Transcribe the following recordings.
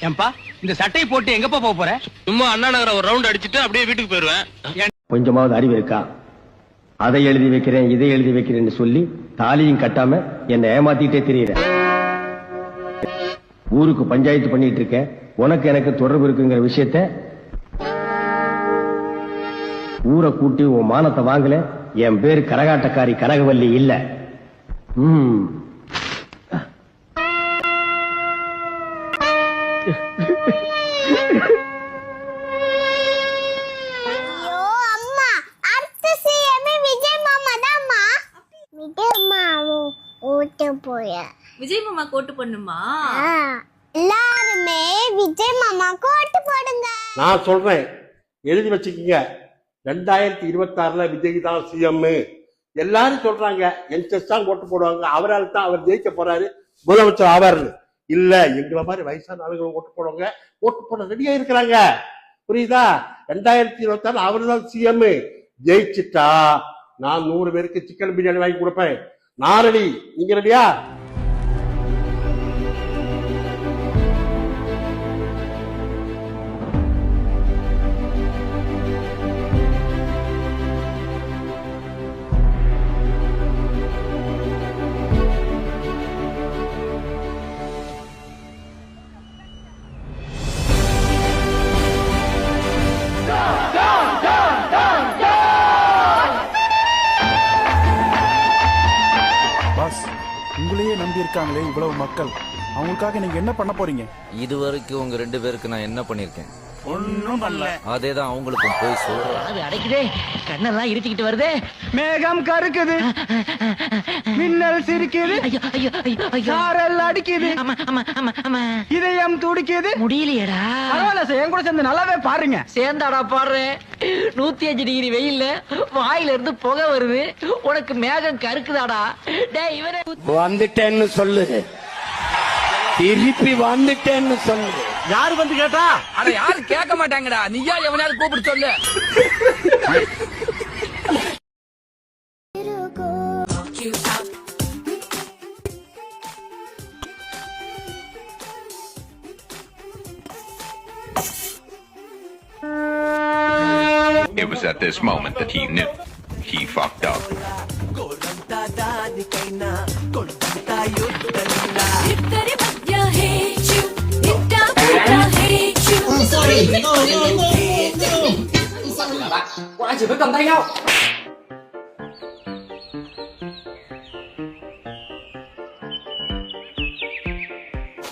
ஏன்பா இந்த சட்டையை போட்டு எங்கப்பா போக போற? சும்மா அண்ணா நகர ஒரு ரவுண்ட் அடிச்சிட்டு அப்படியே வீட்டுக்கு போயிருவேன். கொஞ்சமாவது அறிவு இருக்கா? அதை எழுதி வைக்கிறேன் இதை எழுதி வைக்கிறேன்னு சொல்லி தாலியும் கட்டாம என்ன ஏமாத்திட்டே திரியிற. ஊருக்கு பஞ்சாயத்து பண்ணிட்டு இருக்க, உனக்கு எனக்கு தொடர்பு இருக்குங்கிற விஷயத்த ஊரை கூட்டி உன் மானத்தை வாங்கல. என் பேரு கரகாட்டக்காரி கனகவல்லி இல்ல. விஜய் மாமா கோட்டு பண்ணுமா? எல்லாருமே விஜய் மாமாக்கு ஓட்டு போடுங்க. நான் சொல்றேன், எழுதி வச்சுக்கீங்க. 2026 விஜய் தான் சிஎம். எல்லாரும் சொல்றாங்க என்எஸ் தான் ஓட்டு போடுவாங்க, அவரால் தான் அவர் ஜெயிக்க போறாரு, முதலமைச்சர் ஆவார்னு. இல்ல, எங்களை மாதிரி வயசான ஆளுங்க ஓட்டு போடுவாங்க, ஓட்டு போட ரெடியா இருக்கிறாங்க. புரியுதா? 2026 அவரு தான் சிஎம். ஜெயிச்சுட்டா நான் 100 பேருக்கு சிக்கன் பிரியாணி வாங்கி கொடுப்பேன். நான் ரெடி, நீங்க ரெடியா? உங்களையே நம்பி இருக்காங்களே இவ்வளவு மக்கள், அவங்களுக்காக நீங்க என்ன பண்ண போறீங்க? இதுவரைக்கும் உங்க 2 பேருக்கு நான் என்ன பண்ணிருக்கேன்? ஒன்னும் பண்ணல. அதேதான் அவங்களுக்கும் போய் சொல்றேன். அது அடைக்குதே, கண்ணெல்லாம் இருட்டிக்கிட்டு வருதே, மேகம் கருக்குது, மின்னல் சிரிக்குது, சாரல் அடிக்குது, இதயம் துடிக்குது. முடியலையடா. பரவாயில்ல, என் கூட சேர்ந்து நல்லாவே பாருங்க. சேர்ந்தாடா பாடுறேன். 105 டிகிரி வெயில்ல வாயில இருந்து புகை வருது, உனக்கு மேகம் கருக்குதாடா. டேய் இவரே வந்துட்டேன்னு சொல்லு, திருப்பி வந்துட்டேன்னு சொல்லு. யாரு வந்து கேட்டா? அட யாரு கேட்க மாட்டாங்கடா, நீயா எவனாவது கூப்பிட்டு சொல்லு. It was at this moment that he knew he fucked up. Sorry, no. Ai chỉ phải cầm tay nhau.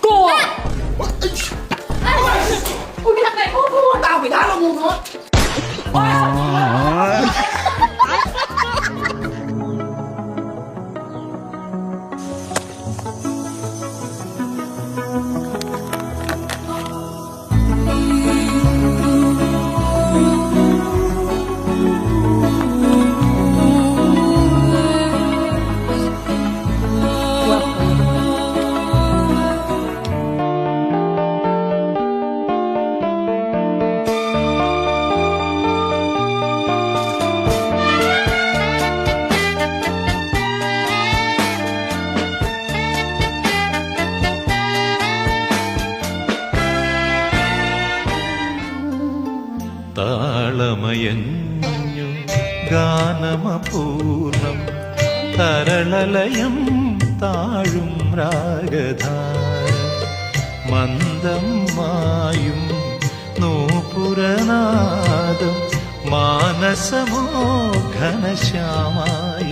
Cô. Ôi cái thằng này ngu. Tao bị đá nó ngu nữa. താളമയഞ്ഞു ഗാനമപൂർണം തരളലയം താഴും രാഗധാര മന്ദം മായും നൂപുരനാദം മാനസമോ ഘനശ്യാമായ